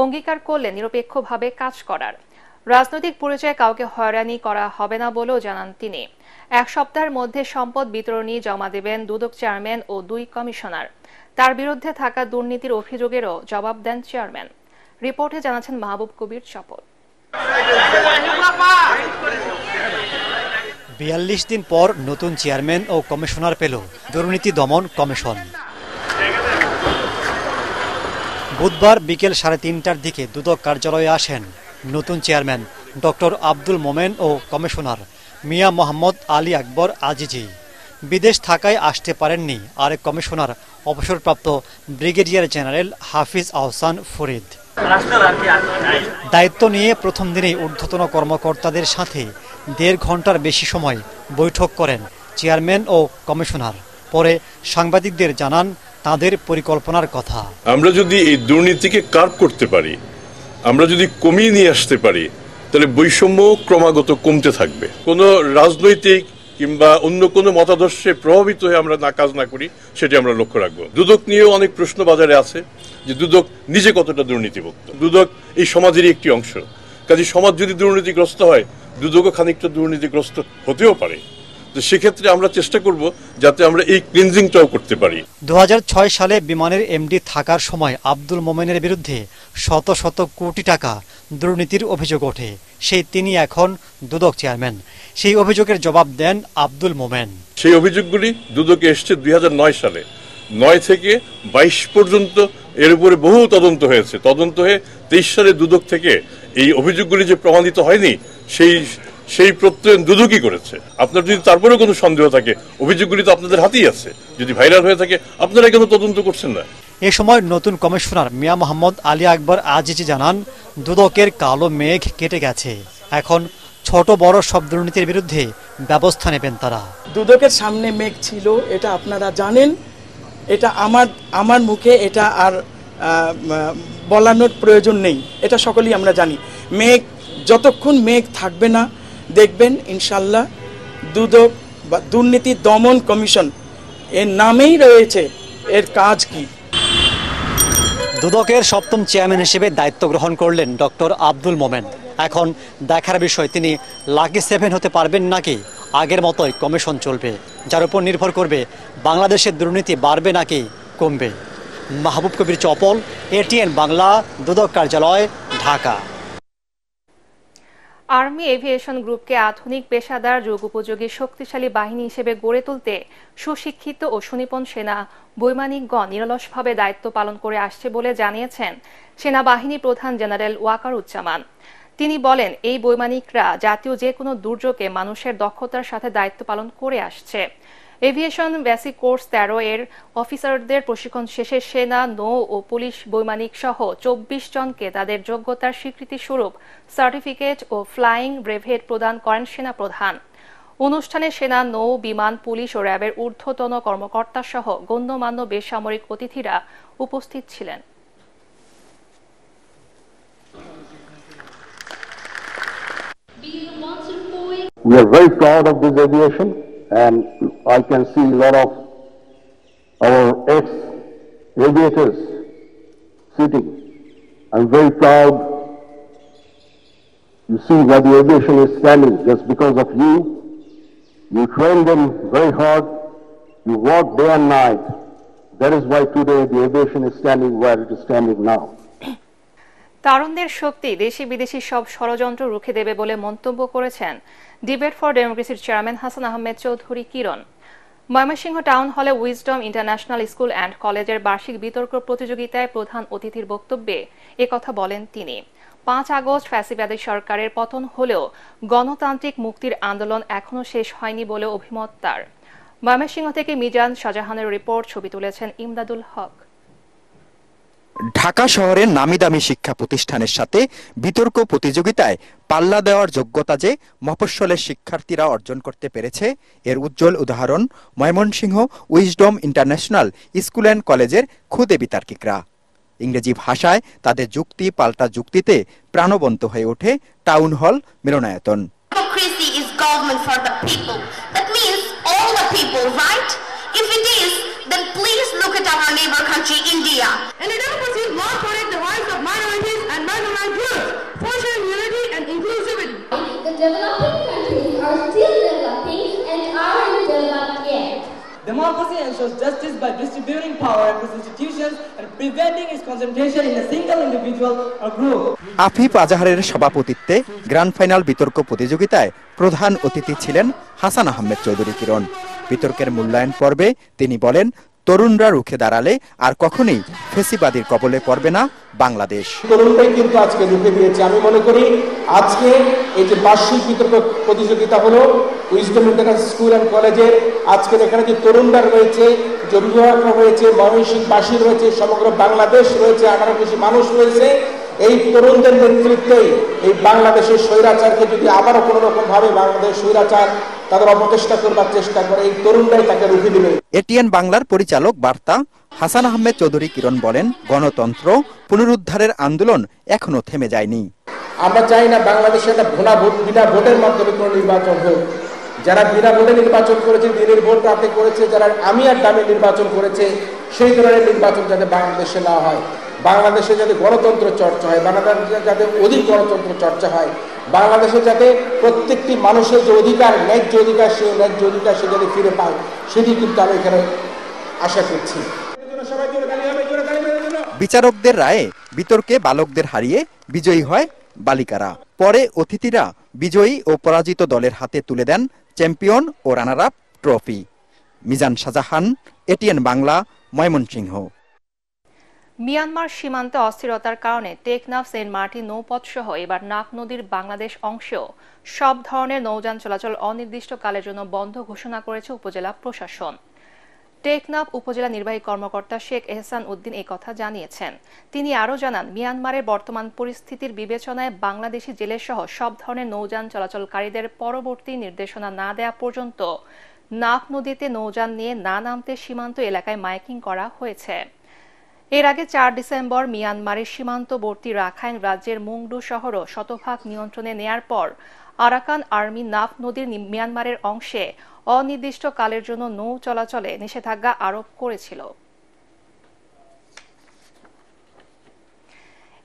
অঙ্গীকার করলে নিরপেক্ষভাবে কাজ করার, রাজনৈতিক পরিচয়ে কাউকে হয়রানি করা হবে না বলেও জানান তিনি। 1 সপ্তাহের মধ্যে সম্পদ বিতরণী জমা দেবেন দুদক চেয়ারম্যান ও 2 কমিশনার। তার বিরুদ্ধে থাকা দুর্নীতির অভিযোগেরও জবাব দেন চেয়ারম্যান। রিপোর্টে জানাচ্ছেন মাহবুব কবির চপল। 42 দিন পর নতুন চেয়ারম্যান ও কমিশনার পেল দুর্নীতি দমন কমিশন। বুধবার বিকেল 3:30টার দিকে দুদক কার্যালয়ে আসেন নতুন চেয়ারম্যান ডক্টর আব্দুল মোমেন ও কমিশনার মিয়া মোহাম্মদ আলী আকবর আজিজি। বিদেশ থাকায় আসতে পারেননি আরেক কমিশনার অবসরপ্রাপ্ত ব্রিগেডিয়ার জেনারেল হাফিজ আহসান ফরিদ। দায়িত্ব নিয়ে প্রথম দিনেই ঊর্ধ্বতন কর্মকর্তাদের সাথে 1.5 ঘন্টার বেশি সময় বৈঠক করেন চেয়ারম্যান ও কমিশনার। পরে সাংবাদিকদের জানান তাদের পরিকল্পনার কথা। আমরা যদি এই দুর্নীতিকে কার্ভ করতে পারি, আমরা যদি কমিয়ে নিয়ে আসতে পারি, তাহলে বৈষম্য ক্রমাগত কমতে থাকবে। কোনো রাজনৈতিক কিংবা অন্য কোনো মতাদর্শে প্রভাবিত হয়ে আমরা কাজ না করি, সেটি আমরা লক্ষ্য রাখবো। দুদক নিয়েও অনেক প্রশ্ন বাজারে আছে যে দুদক নিজে কতটা দুর্নীতিমুক্ত। দুদক এই সমাজেরই একটি অংশ। কাজে সমাজ যদি দুর্নীতিগ্রস্ত হয়, দুদকও খানিকটা দুর্নীতিগ্রস্ত হতেও পারে। তো সেক্ষেত্রে আমরা চেষ্টা করব যাতে আমরা এই ক্লিনজিংটাও করতে পারি। 2006 সালে বিমানের এমডি থাকার সময় আব্দুল মোমেনের বিরুদ্ধে শত শত কোটি টাকা দুর্নীতির অভিযোগ ওঠে। তিনি এখন দুদক চেয়ারম্যান। সেই অভিযোগের জবাব দেন আব্দুল মোমেন। সেই অভিযোগগুলি দুদকে এসছে 2009 সালে। 9 থেকে 22 পর্যন্ত এর উপরে বহু তদন্ত হয়েছে। তদন্ত হয়ে 23 সালে দুদক থেকে এই অভিযোগগুলি যে প্রমাণিত হয়নি, সেই প্রত্যয়ন দুদকই করেছে। আপনার যদি তারপরেও কোনো সন্দেহ থাকে, অভিযোগগুলি তো আপনাদের হাতেই আছে। যদি ভাইরাল হয়ে থাকে, আপনারা কেন তদন্ত করছেন না? এ সময় নতুন কমিশনার মিয়া মোহাম্মদ আলী আকবর আজিজি জানান, দুদকের কালো মেঘ কেটে গেছে। এখন ছোট বড় সব দুর্নীতির বিরুদ্ধে ব্যবস্থা নেবেন তারা। দুদকের সামনে মেঘ ছিল, এটা আপনারা জানেন। এটা আমার মুখে এটা আর বলানোর প্রয়োজন নেই, এটা সকলেই আমরা জানি। মেঘ যতক্ষণ মেঘ থাকবে না, দেখবেন ইনশাল্লাহ দুদক বা দুর্নীতি দমন কমিশন এর নামেই রয়েছে, এর কাজ কি। দুদকের 7ম চেয়ারম্যান হিসেবে দায়িত্ব গ্রহণ করলেন ডক্টর আব্দুল মোমেন। এখন দেখার বিষয় তিনি লাকি 7 হতে পারবেন নাকি আগের মতোই কমিশন চলবে, যার উপর নির্ভর করবে বাংলাদেশের দুর্নীতি বাড়বে নাকি কমবে। মাহবুব কবির চপল, ATN বাংলা, দুদক কার্যালয়, ঢাকা। আর্মি এভিয়েশন গ্রুপকে আধুনিক পেশাদার যুগোপযোগী শক্তিশালী বাহিনী হিসেবে গড়ে তুলতে সুশিক্ষিত ও সুনিপুণ সেনা বৈমানিকগণ নিরলসভাবে দায়িত্ব পালন করে আসছে বলে জানিয়েছেন সেনাবাহিনী প্রধান জেনারেল ওয়াকারুজ্জামান। তিনি বলেন, এই বৈমানিকরা জাতীয় যে কোনো দুর্যোগে মানুষের দক্ষতার সাথে দায়িত্ব পালন করে আসছে। এভিয়েশন বেসিক কোর্স 13 এর অফিসারদের প্রশিক্ষণ শেষে সেনা, নৌ ও পুলিশ বৈমানিক সহ 24 জনকে তাদের যোগ্যতার স্বীকৃতি স্বরূপ সার্টিফিকেট ও ফ্লাইং ব্রেভেট প্রদান করেন সেনা প্রধান। অনুষ্ঠানে সেনা, নৌ, বিমান, পুলিশ ও র্যাবের ঊর্ধ্বতন কর্মকর্তা সহ গণ্যমান্য বেসামরিক অতিথিরা উপস্থিত ছিলেন। We are very proud of this aviation, and I can see a lot of our ex-aviators sitting. I'm very proud. You see why the aviation is standing, just because of you. You train them very hard. You work day and night. That is why today the aviation is standing where it is standing now. তারুণদের শক্তি দেশি বিদেশি সব ষড়যন্ত্র রুখে দেবে বলে মন্তব্য করেছেন ডিবেট ফর ডেমোক্রেসির চেয়ারম্যান হাসান আহমেদ চৌধুরী কিরণ। ময়মনসিংহ টাউন হলে উইজডম ইন্টারন্যাশনাল স্কুল অ্যান্ড কলেজের বার্ষিক বিতর্ক প্রতিযোগিতায় প্রধান অতিথির বক্তব্যে একথা বলেন তিনি। 5 আগস্ট ফ্যাসিবাদী সরকারের পতন হলেও গণতান্ত্রিক মুক্তির আন্দোলন এখনো শেষ হয়নি বলে অভিমত তার। ময়মনসিংহ থেকে মিজান শাহজাহানের রিপোর্ট, ছবি তুলেছেন ইমদাদুল হক। ঢাকা শহরের নামিদামি শিক্ষা প্রতিষ্ঠানের সাথে বিতর্ক প্রতিযোগিতায় পাল্লা দেওয়ার যোগ্যতা যে মফস্বলের শিক্ষার্থীরা অর্জন করতে পেরেছে এর উজ্জ্বল উদাহরণ Mymensingh wisdom international school and কলেজের খুদে বিতার্কিকরা। ইংরেজি ভাষায় তাদের যুক্তি পাল্টা যুক্তিতে প্রাণবন্ত হয়ে ওঠে town hall মিলনায়তন। Democracy is government for the people. That means all the people, right? If it is, then please look at our neighbor country, India. And a democracy is not for the rights of minorities and marginalized groups, fostering unity and inclusivity. The developing countries are still developing and aren't developed yet. Democracy ensures justice by distributing power across institutions and preventing its concentration in a single individual or group. Afif আজাহারের সভাপতিত্বে গ্র্যান্ড ফাইনাল বিতর্ক প্রতিযোগিতায় প্রধান অতিথি ছিলেন হাসান আহমেদ চৌধুরী কিরণ। বিতর্কের মূল্যায়ন পর্বে তিনি বলেন, তরুণরা রুখে দাঁড়ালে আর কখনোই ফেসিবাদীর কবলে পড়বে না বাংলাদেশ। তরুণরাই কিন্তু আজকে রুখে দিয়েছে। আমি মনে করি আজকে এই যে বার্ষিক বিতর্ক প্রতিযোগিতা হলো উইজডম ইন্টারন্যাশনাল স্কুল অ্যান্ড কলেজে, আজকের এখানে যে তরুণরা রয়েছে, যে অভিভাবকরা রয়েছে, ময়মনসিংহবাসী রয়েছে, সমগ্র বাংলাদেশ রয়েছে, 18 কোটি মানুষ রয়েছে, এই তরুণদের নেতৃত্বেই এই বাংলাদেশের স্বৈরাচারকে যদি আবারও কোনো রকম ভাবে বাংলাদেশ স্বৈরাচার তাদের অপচেষ্টা করবার চেষ্টা করে, এই তরুণরাই তাকে রুখে দিবে। এটিএন বাংলার পরিচালক বার্তা হাসান আহমেদ চৌধুরী কিরণ বলেন, গণতন্ত্র পুনরুদ্ধারের আন্দোলন এখনো থেমে যায়নি। আমরা চাই না বাংলাদেশে একটা বিনা ভোটের মাধ্যমে কোনো নির্বাচন হোক। যারা বিনা ভোটে নির্বাচন করেছে, দিনের ভোট রাতে করেছে, যারা আমি আর দামে নির্বাচন করেছে, সেই ধরনের নির্বাচন যাতে বাংলাদেশে না হয়। বাংলাদেশে যাতে গণতন্ত্র চর্চা হয়, বাংলাদেশে যাতে অধিক গণতন্ত্র চর্চা হয়, বাংলাদেশে যাতে প্রত্যেকটি মানুষের যে অধিকার, ন্যায্য অধিকার, সেই ন্যায্য অধিকার সে যাতে ফিরে পায়, সেটি কিন্তু আমি এখানে আশা করছি। বিচারকদের রায়ে বিতর্কে বালকদের হারিয়ে বিজয়ী হয় বালিকারা। পরে অতিথিরা বিজয়ী ও পরাজিত দলের হাতে তুলে দেন চ্যাম্পিয়ন ও runner up trophy. Mizan Shahjahan, ATN Bangla, Mymensingh. Myanmar সীমান্তে অস্থিরতার কারণে টেকনাফ সেন্ট মার্টিন নৌপথ সহ এবার নাফ নদীর বাংলাদেশ অংশেও সব ধরনের নৌযান চলাচল অনির্দিষ্টকালের জন্য বন্ধ ঘোষণা করেছে উপজেলা প্রশাসন। টেকনাফ উপজেলা নির্বাহী কর্মকর্তা শেখ এহসান উদ্দিন এই কথা জানিয়েছেন। তিনি আরও জানান, মিয়ানমারের বর্তমান পরিস্থিতির বিবেচনায় বাংলাদেশি জেলে সহ সব ধরনের নৌযান চলাচলকারীদের পরবর্তী নির্দেশনা না দেওয়া পর্যন্ত নাফ নদীতে নৌযান নিয়ে না নামতে সীমান্ত এলাকায় মাইকিং করা হয়েছে। এর আগে 4 ডিসেম্বর মিয়ানমারের সীমান্তবর্তী রাখাইন রাজ্যের মুংডু শহরও শতভাগ নিয়ন্ত্রণে নেয়ার পর আরাকান আর্মি নাফ নদীর মিয়ানমারের অংশে অনির্দিষ্টকালের জন্য নৌ চলাচলে নিষেধাজ্ঞা আরোপ করেছিল।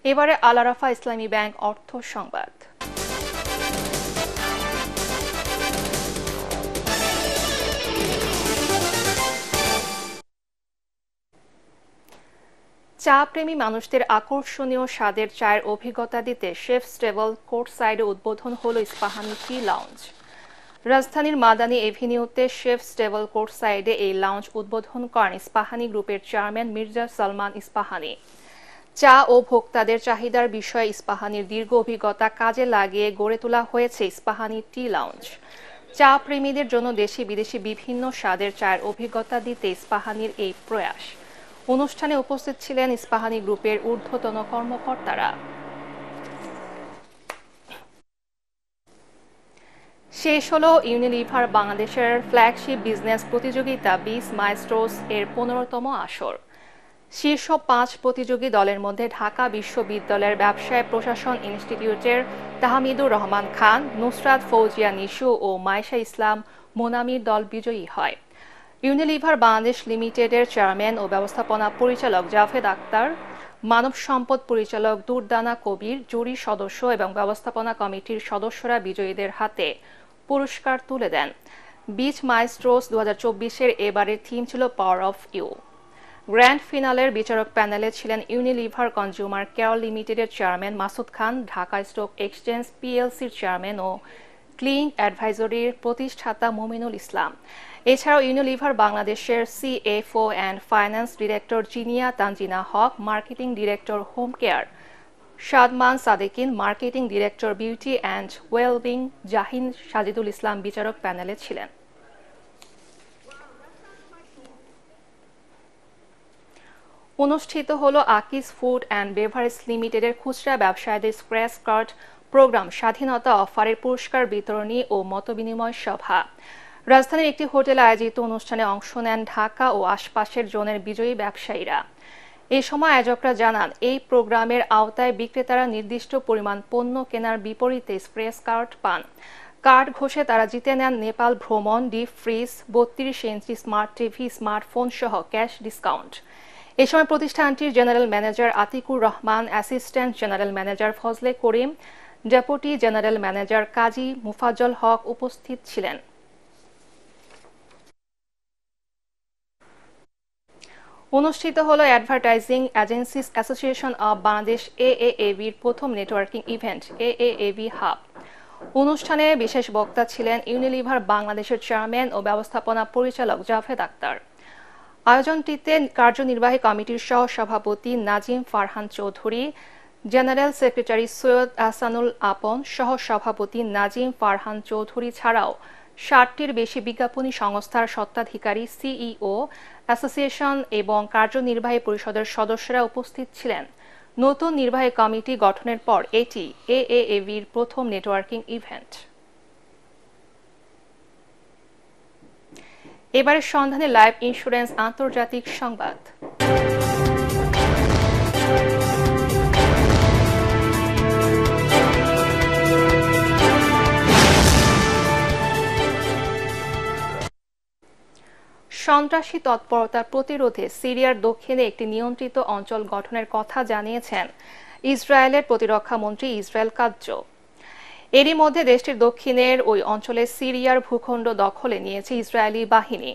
এবারে আল আরাফা ইসলামী ব্যাংক অর্থ সংবাদ। চা প্রেমী মানুষদের আকর্ষণীয় স্বাদের চায়ের অভিজ্ঞতা দিতে শেফস টেবল কোর্ট সাইডে উদ্বোধন হলো ইস্পাহানি টি লাউঞ্জ। রাজধানীর মাদানী এভিনিউতে শেফস টেবল কোর্ট সাইডে এই লাউঞ্জ উদ্বোধন করেন ইস্পাহানি গ্রুপের চেয়ারম্যান মির্জা সালমান ইস্পাহানি। চা ও ভোক্তাদের চাহিদার বিষয়ে ইস্পাহানির দীর্ঘ অভিজ্ঞতা কাজে লাগিয়ে গড়ে তোলা হয়েছে ইস্পাহানি টি লাউঞ্জ। চা প্রেমীদের জন্য দেশি বিদেশি বিভিন্ন স্বাদের চায়ের অভিজ্ঞতা দিতে ইস্পাহানির এই প্রয়াস। অনুষ্ঠানে উপস্থিত ছিলেন ইস্পাহানি গ্রুপের ঊর্ধ্বতন কর্মকর্তারা। শেষ হল ইউনিলিভার বাংলাদেশের ফ্ল্যাগশিপ বিজনেস প্রতিযোগিতা 20 মাইস্ট্রোস এর 15তম আসর। শীর্ষ 5 প্রতিযোগী দলের মধ্যে ঢাকা বিশ্ববিদ্যালয়ের ব্যবসায় প্রশাসন ইনস্টিটিউটের তাহমিদুর রহমান খান, নুসরাত ফৌজিয়া নিশু ও মাইশা ইসলাম মোনামির দল বিজয়ী হয়। ইউনিলিভার বাংলাদেশ লিমিটেডের চেয়ারম্যান ও ব্যবস্থাপনা পরিচালক জাভেদ আক্তার, মানব সম্পদ পরিচালক দুরদানা কবির, জুরি সদস্য এবং ব্যবস্থাপনা কমিটির সদস্যরা বিজয়ীদের হাতে পুরস্কার তুলে দেন। বিচ মাইস্ট্রোস 2024-এর এবারের থিম ছিল পাওয়ার অফ ইউ। গ্র্যান্ড ফিনালের বিচারক প্যানেলে ছিলেন ইউনিলিভার কনজিউমার কেয়ার লিমিটেডের chairman Masud Khan, Dhaka stock exchange পিএলসির চেয়ারম্যান ও ক্লিং অ্যাডভাইজরির প্রতিষ্ঠাতা মুমিনুল ইসলাম। এছাড়াও ইউনিলিভার বাংলাদেশের CFO and finance director Zinia Tanzina Haque, marketing director home care Sadman Sadekin, marketing director beauty and wellbeing Zahin Sajidul ইসলাম বিচারক প্যানেলে ছিলেন। অনুষ্ঠিত হলো আকিস ফুড অ্যান্ড বেভারেজ লিমিটেডের খুচরা ব্যবসায়ীদের স্ক্র্যাচ কার্ড প্রোগ্রাম স্বাধীনতা অফারের পুরস্কার বিতরণী ও মতবিনিময় সভা। রাজধানীর একটি হোটেলে আয়োজিত অনুষ্ঠানে অংশ নেন ঢাকা ও আশপাশের জোনের বিজয়ী ব্যবসায়ীরা। এই সময় আয়োজকরা জানান, এই প্রোগ্রামের আওতায় বিক্রেতারা নির্দিষ্ট পরিমাণ পণ্য কেনার বিপরীতে স্ক্র্যাচ কার্ড পান। কার্ড ঘষে তারা জিতে নেন নেপাল ভ্রমণ, deep fridge, 32 inch smart TV, smartphone সহ ক্যাশ ডিসকাউন্ট। এ সময় প্রতিষ্ঠানটির general manager Atiqur Rahman, assistant general manager Fazle Karim, deputy general manager Kazi Mufazzal Haque উপস্থিত ছিলেন। অনুষ্ঠিত হলো advertising agencies association of Bangladesh AAAB-র প্রথম নেটওয়ার্কিং ইভেন্ট AAAB হাব। অনুষ্ঠানে বিশেষ বক্তা ছিলেন ইউনিলিভার বাংলাদেশের চেয়ারম্যান ও ব্যবস্থাপনা পরিচালক জাভেদ আক্তার। আয়োজনটিতে কার্যনির্বাহী কমিটির সহ সভাপতি নাজিম ফারহান চৌধুরী, জেনারেল সেক্রেটারি সৈয়দ আহসানুল আপন, সহ সভাপতি নাজিম ফারহান চৌধুরী ছাড়াও 60টির বেশি বিজ্ঞাপনী সংস্থার স্বত্বাধিকারী, সিইও, অ্যাসোসিয়েশন এবং কার্যনির্বাহী পরিষদের সদস্যরা উপস্থিত ছিলেন। নতুন নির্বাহী কমিটি গঠনের পর এটি AAAB-র প্রথম নেটওয়ার্কিং ইভেন্ট। এবারের সন্ধানে লাইফ ইন্স্যুরেন্স আন্তর্জাতিক সংবাদ। সন্ত্রাসী তৎপরতা প্রতিরোধে সিরিয়ার দক্ষিণে একটি নিয়ন্ত্রিত অঞ্চল গঠনের কথা জানিয়েছেন ইসরায়েলের প্রতিরক্ষা মন্ত্রী ইসরায়েল কাৎজ। এরই মধ্যে দেশটির দক্ষিণের ওই অঞ্চলে সিরিয়ার ভূখণ্ড দখলে নিয়েছে ইসরায়েলি বাহিনী।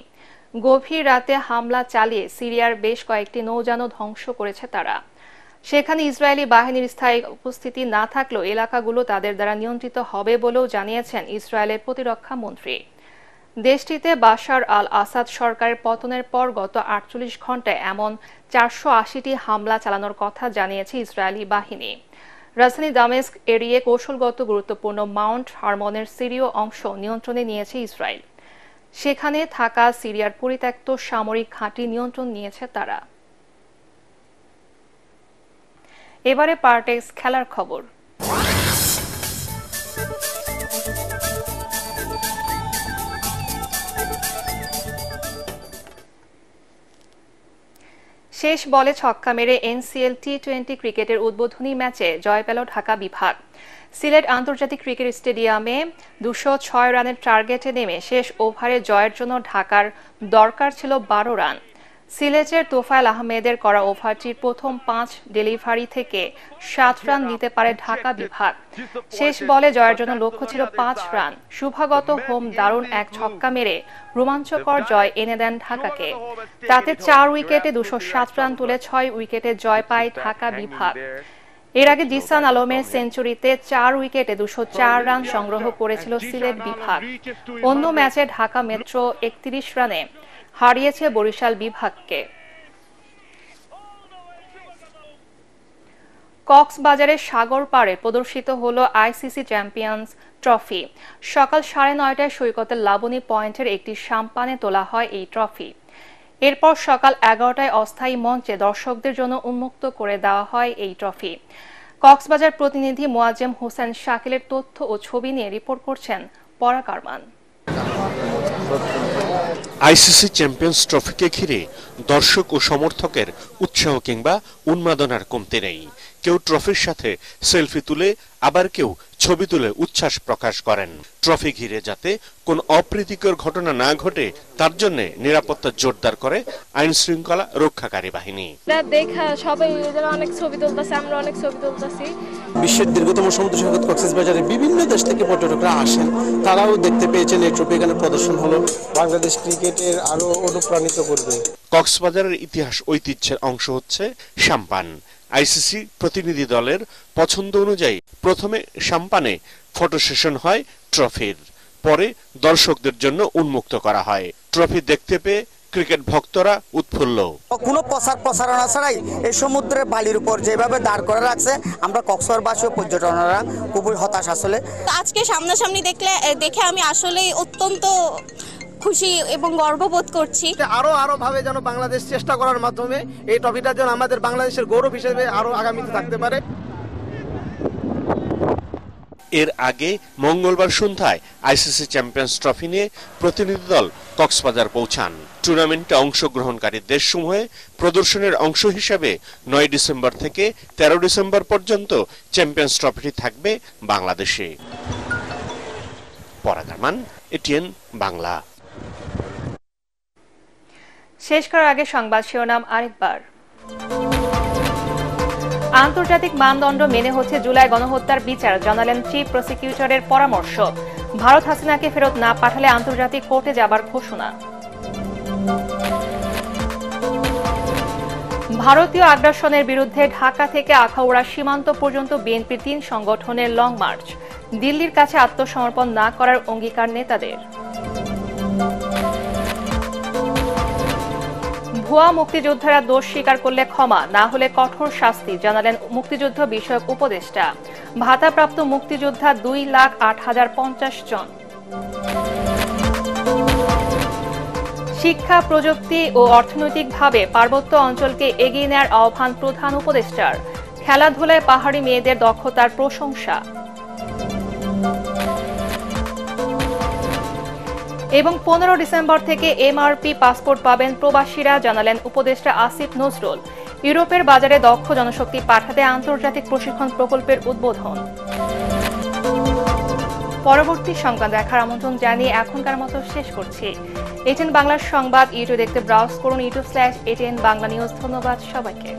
গভীর রাতে হামলা চালিয়ে সিরিয়ার বেশ কয়েকটি নৌযানও ধ্বংস করেছে তারা। সেখানে ইসরায়েলি বাহিনীর স্থায়ী উপস্থিতি না থাকলেও এলাকাগুলো তাদের দ্বারা নিয়ন্ত্রিত হবে বলেও জানিয়েছেন ইসরায়েলের প্রতিরক্ষা মন্ত্রী। দেশটিতে বাশার আল আসাদ সরকারের পতনের পর গত 48 ঘণ্টায় এমন 480টি হামলা চালানোর কথা জানিয়েছে ইসরায়েলি বাহিনী। রাজধানী দামেস্ক এরিয়ে কৌশলগত গুরুত্বপূর্ণ মাউন্ট হারমনের সিরীয় অংশ নিয়ন্ত্রণে নিয়েছে ইসরায়েল। সেখানে থাকা সিরিয়ার পরিত্যক্ত সামরিক ঘাঁটি নিয়ন্ত্রণ নিয়েছে তারা। এবারে পার্টেক্স খেলার খবর। শেষ বলে ছক্কা মেরে NCL T20 ক্রিকেটের উদ্বোধনী ম্যাচে জয় পেল ঢাকা বিভাগ। সিলেট আন্তর্জাতিক ক্রিকেট স্টেডিয়ামে 206 রানের টার্গেটে নেমে শেষ ওভারে জয়ের জন্য ঢাকার দরকার ছিল 12 রান। সিলেটের তোফায়েল আহমেদের করা ওভারটির প্রথম 5 ডেলিভারি থেকে 7 রান নিতে পারে ঢাকা বিভাগ। শেষ বলে জয়ের জন্য লক্ষ্য ছিল 5 রান। শুভাগত হোম দারুণ এক ছক্কা মেরে রোমাঞ্চকর জয় এনে দেন ঢাকাকে। তাতে 4 উইকেটে 207 রান তুলে 6 উইকেটে জয় পায় ঢাকা বিভাগ। এর আগে জিসান আলমের সেঞ্চুরিতে 4 উইকেটে 204 রান সংগ্রহ করেছিল সিলেট বিভাগ। অন্য ম্যাচে ঢাকা মেট্রো 31 রানে হারিয়েছে বরিশাল বিভাগকে। কক্সবাজারের সাগর পাড়ে প্রদর্শিত হলো ICC চ্যাম্পিয়ন্স ট্রফি। সকাল 9:30টায় সৈকতের লাবণী পয়েন্টের একটি সাম্পানে তোলা হয় এই ট্রফি। এরপর সকাল 11টায় অস্থায়ী মঞ্চে দর্শকদের জন্য উন্মুক্ত করে দেওয়া হয় এই ট্রফি। কক্সবাজার প্রতিনিধি মোয়াজ্জেম হোসেন শাকিলের তথ্য ও ছবি নিয়ে রিপোর্ট করছেন পরাগ আরমান। ICC চ্যাম্পিয়ন্স ট্রফিকে ঘিরে দর্শক ও সমর্থকের উৎসাহ কিংবা উন্মাদনার কমতি নেই। কেউ ট্রফির সাথে সেলফি তুলে, আবার কেউ ছবি তুলে উচ্ছ্বাস প্রকাশ করেন। ট্রফি ঘিরে যাতে কোন অপ্রীতিকর ঘটনা না ঘটে তার জন্য নিরাপত্তা জোরদার করে আইন শৃঙ্খলা রক্ষাকারী বাহিনী। দেখা সবাই অনেক ছবি তুলতেছে, আমরা অনেক ছবি তুলতেছি। বিশ্বের দীর্ঘতম সমুদ্র সৈকত কক্সবাজারে বিভিন্ন দেশ থেকে পর্যটকরা আসেন, তারাও দেখতে পেয়েছেন এই ট্রফি এখানে প্রদর্শন হলো। বাংলাদেশ ক্রিকেটের আরো অনুপ্রাণিত করবে। কক্সবাজারের ইতিহাস ঐতিহ্যের অংশ হচ্ছে সাম্পান। ICC প্রতিনিধি দলের পছন্দ অনুযায়ী প্রথমে সাম্পানে ফটো সেশন হয় ট্রফির, পরে দর্শকদের জন্য উন্মুক্ত করা হয়। ট্রফি দেখতে পেয়ে ক্রিকেট ভক্তরা উৎফুল্ল। কোনো প্রচারণা ছাড়াই এই সমুদ্রের বালির উপর যেভাবে দাঁড় করে রাখছে, আমরা কক্সবাজারবাসী ও পর্যটকরা খুবই হতাশ। আসলে আজকে সামনাসামনি দেখে আমি আসলে অত্যন্ত খুশি এবং গর্ববোধ করছি। আরো ভাবে যেন বাংলাদেশ চেষ্টা করার মাধ্যমে এই ট্রফিটা যেন আমাদের বাংলাদেশের গৌরব হিসেবে আরো আগামীতে থাকতে পারে। এর আগে মঙ্গলবার সন্ধ্যায় আইসিসি চ্যাম্পিয়ন্স ট্রফি নিয়ে প্রতিনিধি দল কক্সবাজার পৌঁছান। টুর্নামেন্টে অংশগ্রহণকারী দেশসমূহে প্রদর্শনের অংশ হিসেবে 9 ডিসেম্বর থেকে 13 ডিসেম্বর পর্যন্ত চ্যাম্পিয়ন্স ট্রফিটি থাকবে বাংলাদেশে। পরাগামান, এটিএন বাংলা। শেষ করার আগে সংবাদ শিরোনাম আরেকবার। আন্তর্জাতিক মানদণ্ড মেনে হচ্ছে জুলাই গণহত্যার বিচার, জানালেন চিফ প্রসিকিউটরের পরামর্শ। ভারত হাসিনাকে ফেরত না পাঠালে আন্তর্জাতিক কোর্টে যাবার ঘোষণা। ভারতীয় আগ্রাসনের বিরুদ্ধে ঢাকা থেকে আখাউড়া সীমান্ত পর্যন্ত বিএনপির 3 সংগঠনের লং মার্চ, দিল্লির কাছে আত্মসমর্পণ না করার অঙ্গীকার নেতাদের। ভুয়া মুক্তিযোদ্ধারা দোষ স্বীকার করলে ক্ষমা, না হলে কঠোর শাস্তি, জানালেন মুক্তিযুদ্ধ বিষয়ক উপদেষ্টা। ভাতাপ্রাপ্ত মুক্তিযোদ্ধা 2,08,050 জন। শিক্ষা, প্রযুক্তি ও অর্থনৈতিকভাবে পার্বত্য অঞ্চলকে এগিয়ে নেওয়ার আহ্বান প্রধান উপদেষ্টার। খেলাধুলায় পাহাড়ি মেয়েদের দক্ষতার প্রশংসা। এবং 15 ডিসেম্বর থেকে এমআরপি পাসপোর্ট পাবেন প্রবাসীরা, জানালেন উপদেষ্টা আসিফ নজরুল। ইউরোপের বাজারে দক্ষ জনশক্তি পাঠাতে আন্তর্জাতিক প্রশিক্ষণ প্রকল্পের উদ্বোধন। পরবর্তী সংবাদ দেখার আমন্ত্রণ জানিয়ে এখনকার মতো শেষ করছি। এটিএন বাংলার সংবাদ ইউটিউব দেখতে ব্রাউজ করুন, youtube/ATN বাংলা নিউজ। ধন্যবাদ সবাইকে।